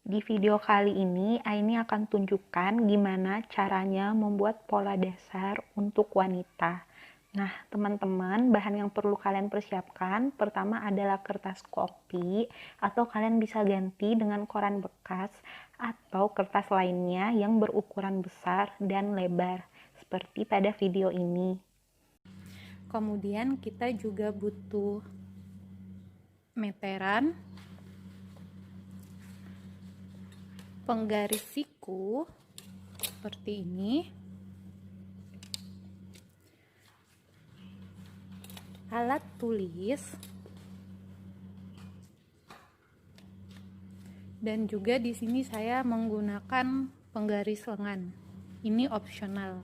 Di video kali ini, Aini akan tunjukkan gimana caranya membuat pola dasar untuk wanita. Nah, teman-teman, bahan yang perlu kalian persiapkan, pertama adalah kertas kopi, atau kalian bisa ganti dengan koran bekas, atau kertas lainnya yang berukuran besar dan lebar, seperti pada video ini. Kemudian kita juga butuh meteran, penggaris siku seperti ini, alat tulis, dan juga di sini saya menggunakan penggaris lengan. Ini opsional.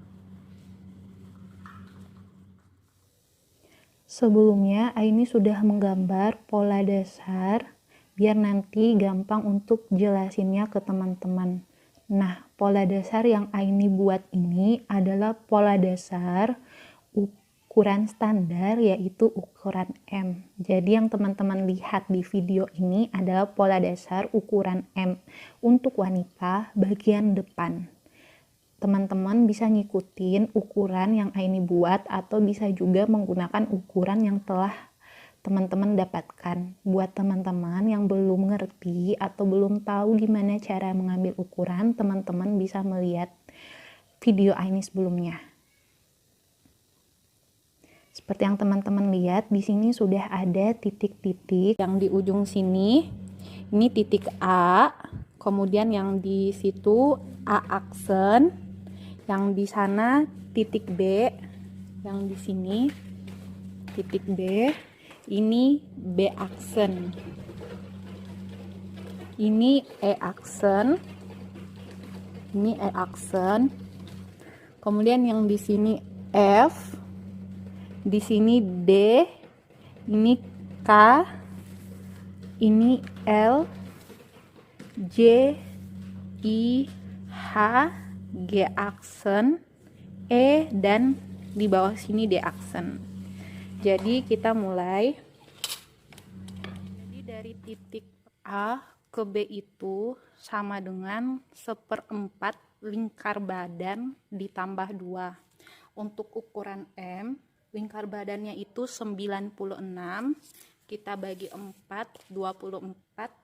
Sebelumnya Aini sudah menggambar pola dasar biar nanti gampang untuk jelasinnya ke teman-teman. Nah, pola dasar yang Aini buat ini adalah pola dasar ukuran standar, yaitu ukuran M. Jadi yang teman-teman lihat di video ini adalah pola dasar ukuran M untuk wanita bagian depan. Teman-teman bisa ngikutin ukuran yang Aini buat atau bisa juga menggunakan ukuran yang telah teman-teman dapatkan. Buat teman-teman yang belum ngerti atau belum tahu gimana cara mengambil ukuran, teman-teman bisa melihat video Aini sebelumnya. Seperti yang teman-teman lihat, di sini sudah ada titik-titik yang di ujung sini. Ini titik A, kemudian yang di situ A aksen, yang di sana titik B, yang di sini titik B. Ini B aksen, ini E aksen, ini E aksen, kemudian yang di sini F, di sini D, ini K, ini L, J, I, H, G aksen, E, dan di bawah sini D aksen. Jadi kita mulai. Jadi dari titik A ke B itu sama dengan 1/4 lingkar badan ditambah 2. Untuk ukuran M, lingkar badannya itu 96, kita bagi 4, 24,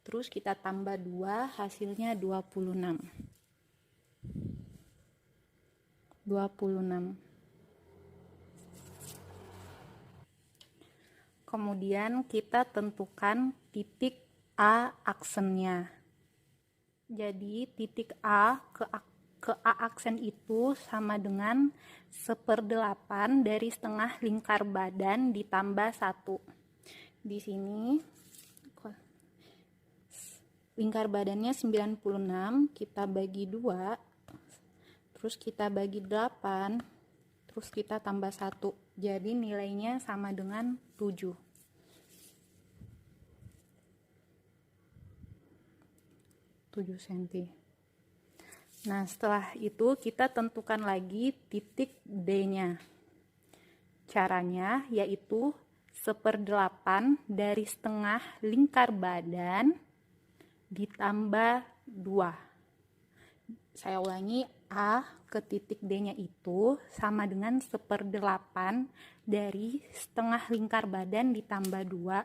terus kita tambah 2, hasilnya 26. Kemudian kita tentukan titik A aksennya. Jadi titik A ke A aksen itu sama dengan 1/8 dari setengah lingkar badan ditambah 1. Di sini lingkar badannya 96, kita bagi 2, terus kita bagi 8, terus kita tambah 1. Jadi nilainya sama dengan 7. 7 cm. Nah, setelah itu kita tentukan lagi titik D-nya. Caranya yaitu 1/8 dari setengah lingkar badan ditambah 2. Saya ulangi, A ke titik D-nya itu sama dengan 1/8 dari setengah lingkar badan ditambah 2.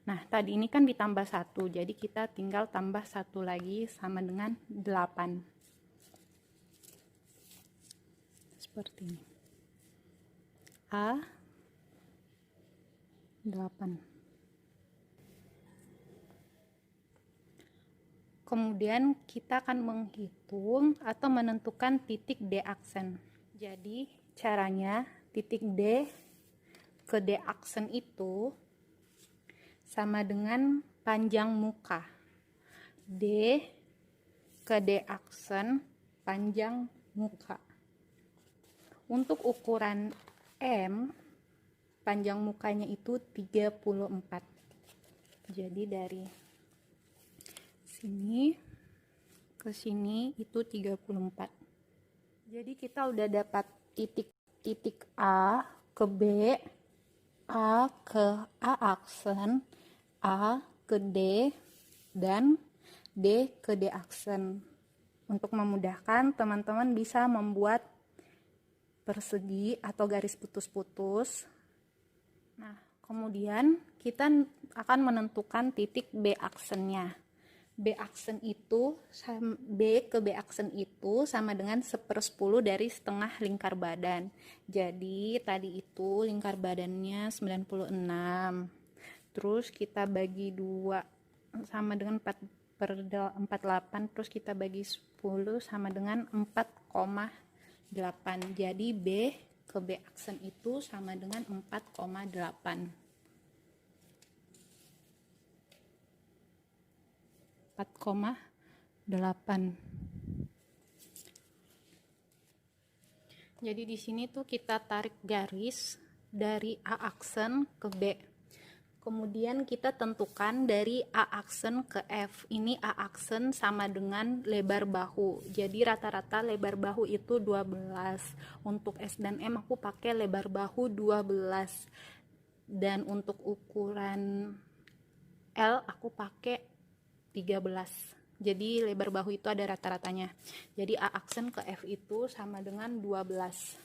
Nah, tadi ini kan ditambah 1, jadi kita tinggal tambah 1 lagi sama dengan 8. Seperti ini. A 8. Kemudian kita akan menghitung atau menentukan titik D aksen. Jadi caranya titik D ke D aksen itu sama dengan panjang muka. D ke D aksen panjang muka. Untuk ukuran M, panjang mukanya itu 34. Jadi dari sini ke sini itu 34. Jadi kita udah dapat titik titik A ke B, A ke A aksen, A ke D, dan D ke D aksen. Untuk memudahkan, teman-teman bisa membuat persegi atau garis putus-putus. Nah, kemudian kita akan menentukan titik B aksennya. B aksen itu, B ke B aksen itu sama dengan 1/10 dari setengah lingkar badan. Jadi tadi itu lingkar badannya 96. Terus kita bagi 2 sama dengan 4/48. Terus kita bagi 10 sama dengan 4,8. Jadi B ke B aksen itu sama dengan 4,8. 4,8. Jadi di sini tuh kita tarik garis dari A aksen ke B. Kemudian kita tentukan dari A aksen ke F. Ini A aksen sama dengan lebar bahu. Jadi rata-rata lebar bahu itu 12. Untuk S dan M aku pakai lebar bahu 12. Dan untuk ukuran L aku pakai 13. Jadi lebar bahu itu ada rata-ratanya. Jadi A aksen ke F itu sama dengan 12.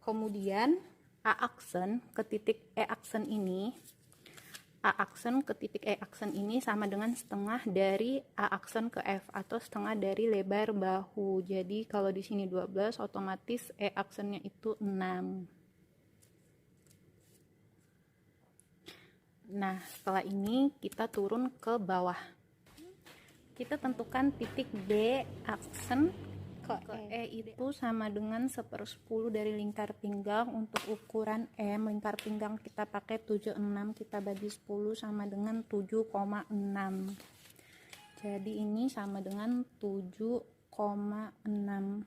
Kemudian A aksen ke titik E aksen ini, A aksen ke titik E aksen ini sama dengan setengah dari A aksen ke F atau setengah dari lebar bahu. Jadi kalau di sini 12, otomatis E aksennya itu 6. Nah, setelah ini kita turun ke bawah. Kita tentukan titik B aksen ke E itu sama dengan 1/10 dari lingkar pinggang. Untuk ukuran M, lingkar pinggang kita pakai 76, kita bagi 10 sama dengan 7,6. Jadi ini sama dengan 7,6.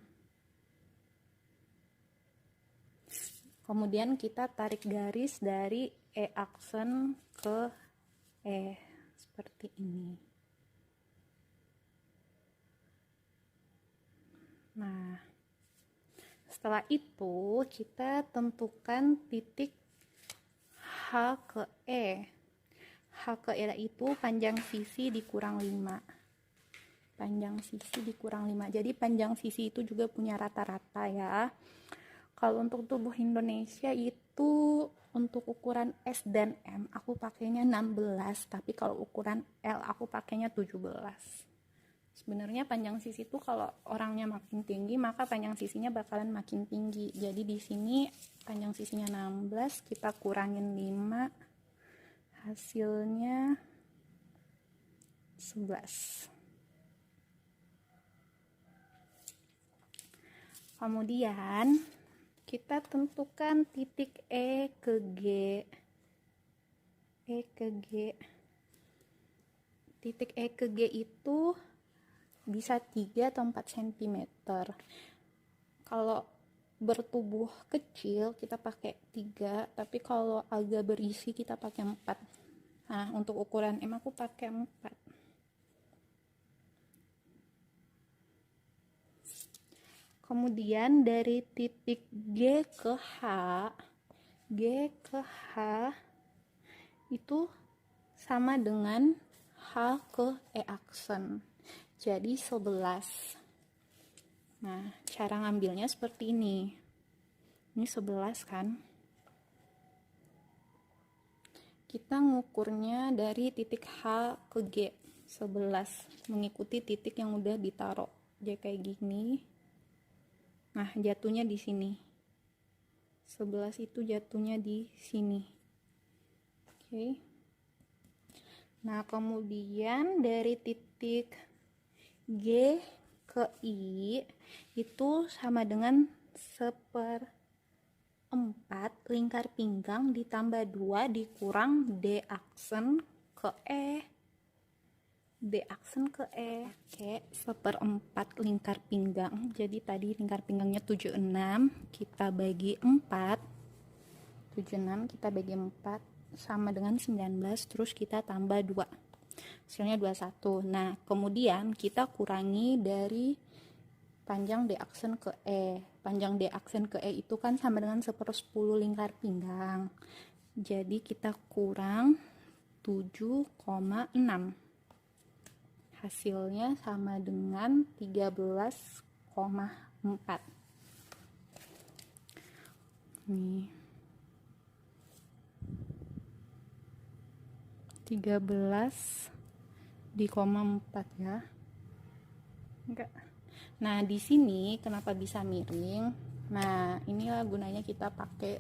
Kemudian kita tarik garis dari E aksen ke E seperti ini. Nah, setelah itu kita tentukan titik H ke E. H ke E itu panjang sisi dikurang 5. Panjang sisi dikurang 5. Jadi panjang sisi itu juga punya rata-rata ya. Kalau untuk tubuh Indonesia itu untuk ukuran S dan M aku pakainya 16, tapi kalau ukuran L aku pakainya 17. Sebenarnya panjang sisi itu kalau orangnya makin tinggi maka panjang sisinya bakalan makin tinggi. Jadi di sini panjang sisinya 16, kita kurangin 5, hasilnya 11. Kemudian kita tentukan titik E ke G. E ke G. Titik E ke G itu bisa 3 atau 4 cm. Kalau bertubuh kecil kita pakai 3, tapi kalau agak berisi kita pakai 4. Nah, untuk ukuran M aku pakai 4. Kemudian dari titik G ke H itu sama dengan H ke E aksen. Jadi 11. Nah, cara ngambilnya seperti ini. Ini 11 kan? Kita ngukurnya dari titik H ke G 11, mengikuti titik yang udah ditaruh. Jadi kayak gini. Nah, jatuhnya di sini. 11 itu jatuhnya di sini. Oke. Nah, kemudian dari titik G ke I itu sama dengan 1/4 lingkar pinggang ditambah 2 dikurang D aksen ke E. D aksen ke E. Oke, 1/4 lingkar pinggang. Jadi tadi lingkar pinggangnya 76, kita bagi 4. 76 kita bagi 4 sama dengan 19, terus kita tambah 2. hasilnya 21. Nah, kemudian kita kurangi dari panjang D aksen ke E. Panjang D aksen ke E itu kan sama dengan 1/10 lingkar pinggang. Jadi kita kurang 7,6. Hasilnya sama dengan 13,4. Nih. 13 di koma 4 ya. Enggak. Nah, di sini kenapa bisa miring? Nah, inilah gunanya kita pakai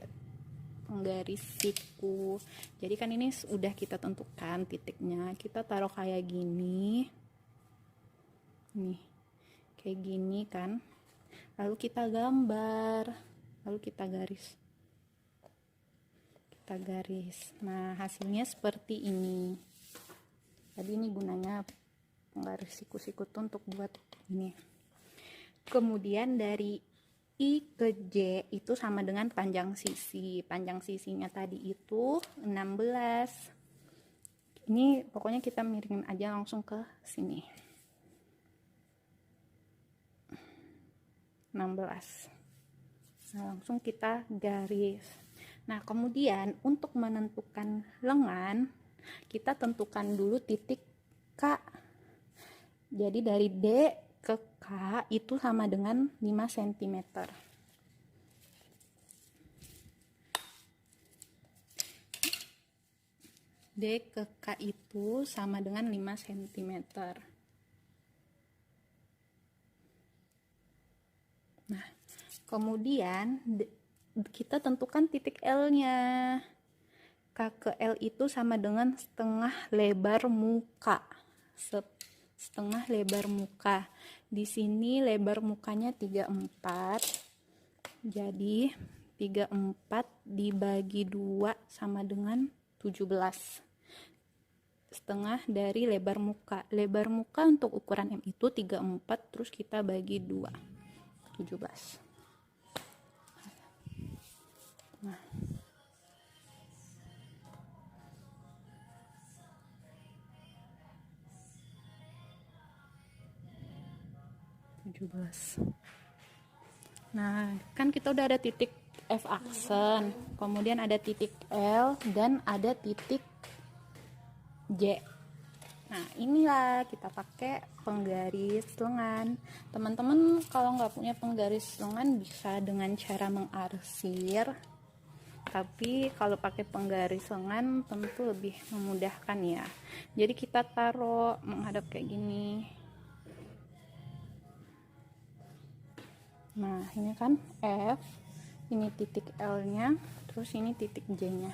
penggaris siku. Jadi kan ini udah kita tentukan titiknya. Kita taruh kayak gini. Nih. Kayak gini kan. Lalu kita gambar. Lalu kita garis. Kita garis. Nah, hasilnya seperti ini. Tadi ini gunanya penggaris siku-siku tuh untuk buat ini. Kemudian dari I ke J itu sama dengan panjang sisi. Panjang sisinya tadi itu 16. Ini pokoknya kita miringin aja langsung ke sini. 16. Nah, langsung kita garis. Nah, kemudian untuk menentukan lengan, kita tentukan dulu titik K. Jadi dari D ke K itu sama dengan 5 cm. D ke K itu sama dengan 5 cm. Nah, kemudian kita tentukan titik L-nya. K ke L itu sama dengan setengah lebar muka. Setengah lebar muka. Di sini lebar mukanya 34. Jadi 34 dibagi 2 sama dengan 17. Setengah dari lebar muka. Lebar muka untuk ukuran M itu 34, terus kita bagi 2. 17. Nah. Nah, kan kita udah ada titik F aksen, kemudian ada titik L, dan ada titik J. Nah, inilah kita pakai penggaris lengan. Teman-teman kalau nggak punya penggaris lengan bisa dengan cara mengarsir. Tapi kalau pakai penggaris lengan tentu lebih memudahkan ya. Jadi kita taruh menghadap kayak gini. Nah, ini kan F, ini titik L-nya, terus ini titik J-nya.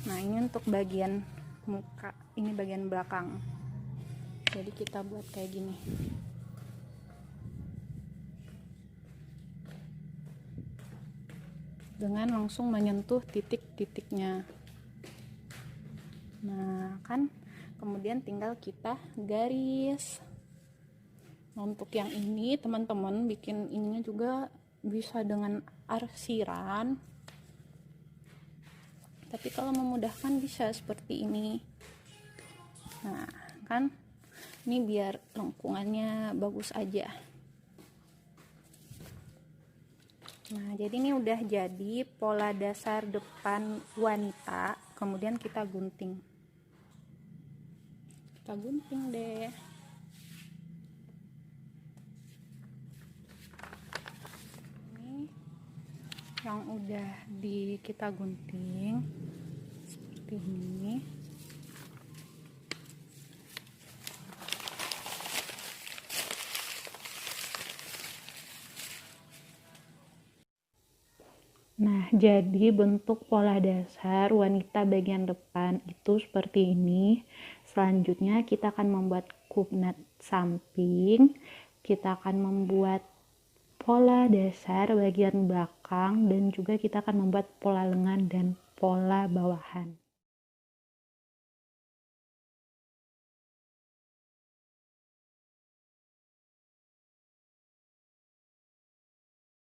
Nah, ini untuk bagian muka, ini bagian belakang. Jadi kita buat kayak gini. Dengan langsung menyentuh titik-titiknya. Nah, kan kemudian tinggal kita garis. Untuk yang ini teman-teman bikin ininya juga bisa dengan arsiran, tapi kalau memudahkan bisa seperti ini. Nah, kan ini biar lengkungannya bagus aja. Nah, jadi ini udah jadi pola dasar depan wanita. Kemudian kita gunting deh. Yang udah kita gunting seperti ini. Nah, jadi bentuk pola dasar wanita bagian depan itu seperti ini. Selanjutnya kita akan membuat kupnat samping. Kita akan membuat pola dasar bagian belakang, dan juga kita akan membuat pola lengan dan pola bawahan.